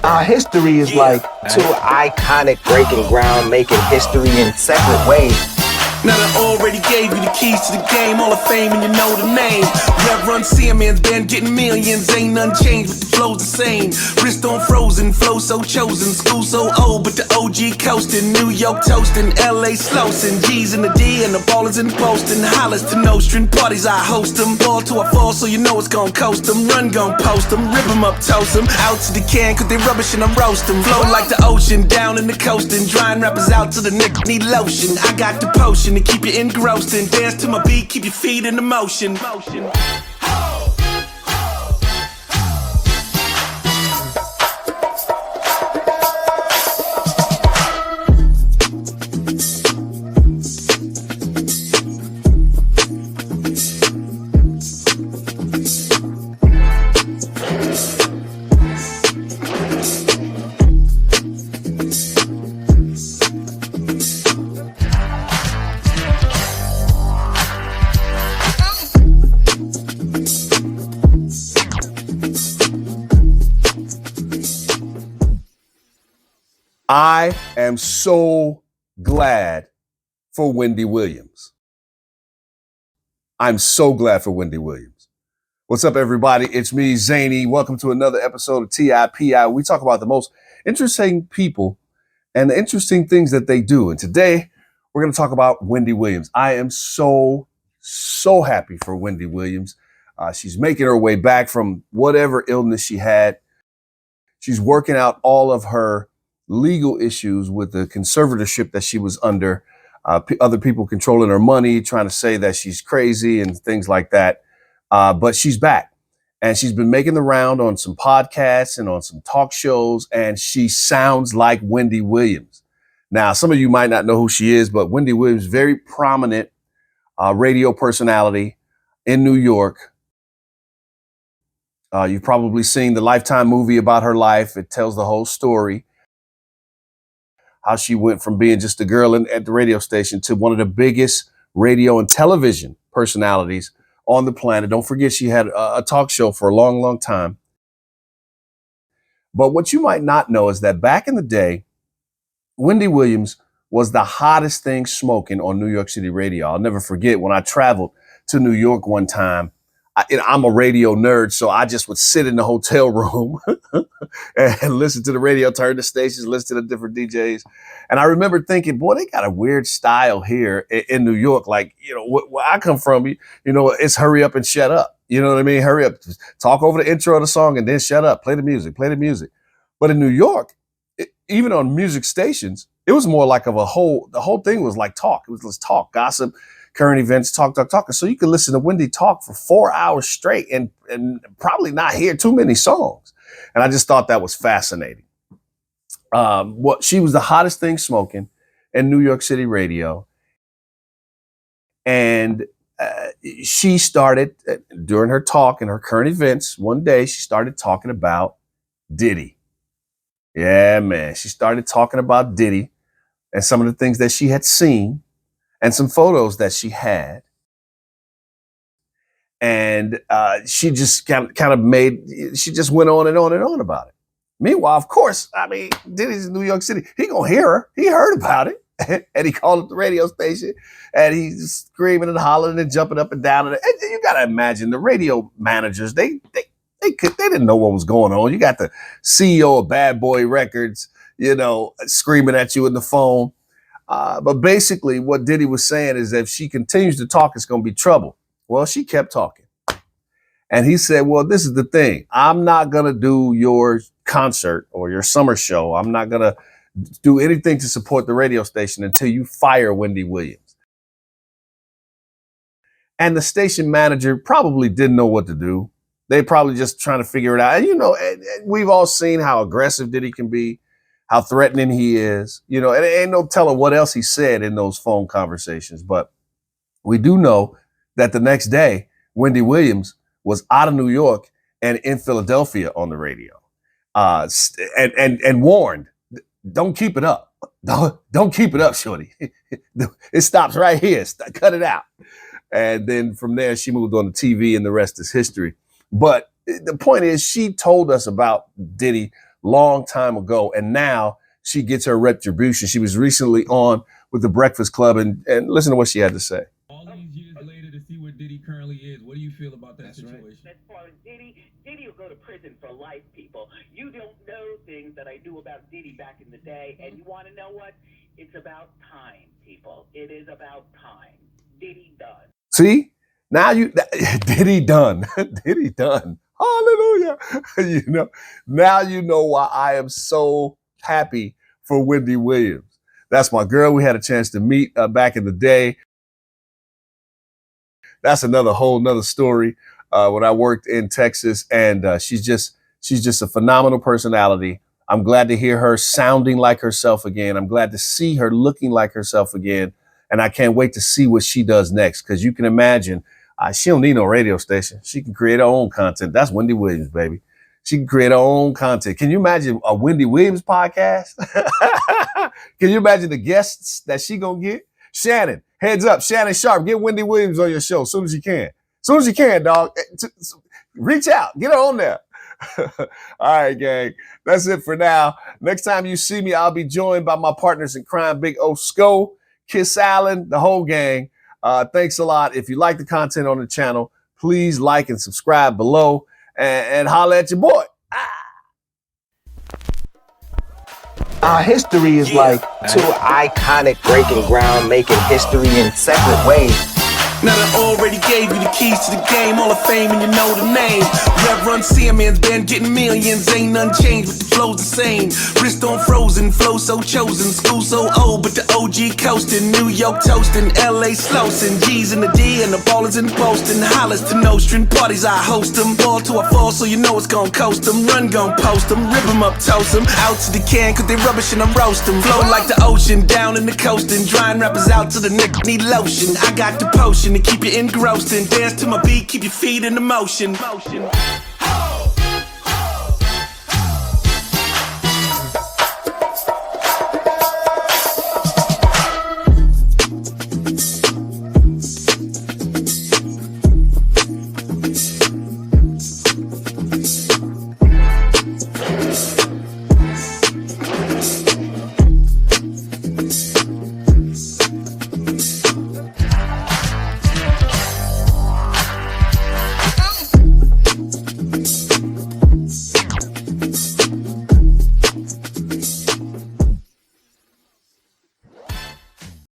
Our history is like two iconic breaking ground, making history in separate ways. Now I already gave you the keys to the game, Hall of Fame, and you know the name. Rev Run CMN's been getting millions, ain't none changed, but the flow's the same. Wrist on frozen, flow so chosen, school so old, but the OG coasting. New York toasting, LA slowsin', G's in the D and the ballers in Boston. Hollers to Nostrin, parties I host them. Ball to a fall, so you know it's gon' coast them. Run gon' post them, rip them up, toast them. Out to the can, cause they rubbish and I'm roast them. Flow like the ocean, down in the coastin'. Drying rappers out to the neck, need lotion. I got the potion to keep you engrossed and dance to my beat, keep your feet in the motion. I am so glad for Wendy Williams. I'm so glad for Wendy Williams. What's up, everybody? It's me, Zany. Welcome to another episode of Tipi. We talk about the most interesting people and the interesting things that they do. And today, we're going to talk about Wendy Williams. I am so happy for Wendy Williams. She's making her way back from whatever illness she had. She's working out all of her legal issues with the conservatorship that she was under, other people controlling her money, trying to say that she's crazy and things like that. But she's back and she's been making the round on some podcasts and on some talk shows, and she sounds like Wendy Williams. Now, some of you might not know who she is, but Wendy Williams, very prominent radio personality in New York. You've probably seen the Lifetime movie about her life. It tells the whole story. How she went from being just a girl at the radio station to one of the biggest radio and television personalities on the planet. Don't forget, she had a talk show for a long time. But what you might not know is that back in the day, Wendy Williams was the hottest thing smoking on New York City radio. I'll never forget when I traveled to New York one time. I'm a radio nerd, so I just would sit in the hotel room and listen to the radio, turn the stations, listen to the different DJs. And I remember thinking, boy, they got a weird style here in New York. Like, you know, where I come from, you know, it's hurry up and shut up. You know what I mean? Hurry up, talk over the intro of the song and then shut up, play the music. But in New York, even on music stations, it was more like the whole thing was like talk. It was let's talk, gossip, current events, talk. And so you could listen to Wendy talk for 4 hours straight and probably not hear too many songs. And I just thought that was fascinating. She was the hottest thing smoking in New York City radio. And she started, during her talk and her current events, one day she started talking about Diddy. Yeah, man. She started talking about Diddy and some of the things that she had seen and some photos that she had. And she just kind of she just went on and on about it. Meanwhile, of course, I mean, Diddy's in New York City. He gonna hear her. He heard about it. And he called up the radio station and he's screaming and hollering and jumping up and down. And you gotta imagine the radio managers, they didn't know what was going on. You got the CEO of Bad Boy Records, you know, screaming at you in the phone. But basically what Diddy was saying is that if she continues to talk, it's going to be trouble. Well, she kept talking. And he said, well, this is the thing. I'm not going to do your concert or your summer show. I'm not going to do anything to support the radio station until you fire Wendy Williams. And the station manager probably didn't know what to do. They probably just trying to figure it out. And, you know, we've all seen how aggressive Diddy can be, how threatening he is, you know, and it ain't no telling what else he said in those phone conversations. But we do know that the next day, Wendy Williams was out of New York and in Philadelphia on the radio, and warned, don't keep it up. Don't keep it up, shorty. It stops right here. Cut it out. And then from there, she moved on to TV and the rest is history. But the point is, she told us about Diddy long time ago. And now she gets her retribution. She was recently on with the Breakfast Club, and listen to what she had to say. All these years later to see where Diddy currently is, what do you feel about that situation? As far as Diddy will go to prison for life, people. You don't know things that I knew about Diddy back in the day, and you want to know what? It's about time, people. It is about time. Diddy done. See? Now Diddy done. Diddy done. Hallelujah. Now you know why I am so happy for Wendy Williams. That's my girl. We had a chance to meet back in the day. That's whole nother story. When I worked in Texas, and she's just a phenomenal personality. I'm glad to hear her sounding like herself again. I'm glad to see her looking like herself again. And I can't wait to see what she does next, because you can imagine she don't need no radio station. She can create her own content. That's Wendy Williams, baby. She can create her own content. Can you imagine a Wendy Williams podcast? Can you imagine the guests that she gonna get? Shannon, heads up, Shannon Sharp, get Wendy Williams on your show as soon as you can. As soon as you can, dog. Reach out, get her on there. All right, gang. That's it for now. Next time you see me, I'll be joined by my partners in crime, Big O Sco, Kiss Allen, the whole gang. Thanks a lot. If you like the content on the channel, please like and subscribe below, and holla at your boy. Our history is like two iconic breaking ground, making history in separate ways. Now I already gave you the keys to the game, Hall of Fame, and you know the name. Reverend man's been getting millions, ain't none changed, but the flow's the same. Wrist on frozen, flow so chosen, school so old, but the OG coasting. New York toasting, LA slowsing, G's in the D and the ballers in Boston. Hollers to Nostrin, parties I host them. Ball to a fall, so you know it's gon' coast them. Run gon' post them, rip them up, toast them. Out to the can, cause they rubbish and I'm roast them. Flow like the ocean, down in the coastin'. Drying rappers out to the neck, need lotion. I got the potion to keep you engrossed and dance to my beat, keep your feet in the motion.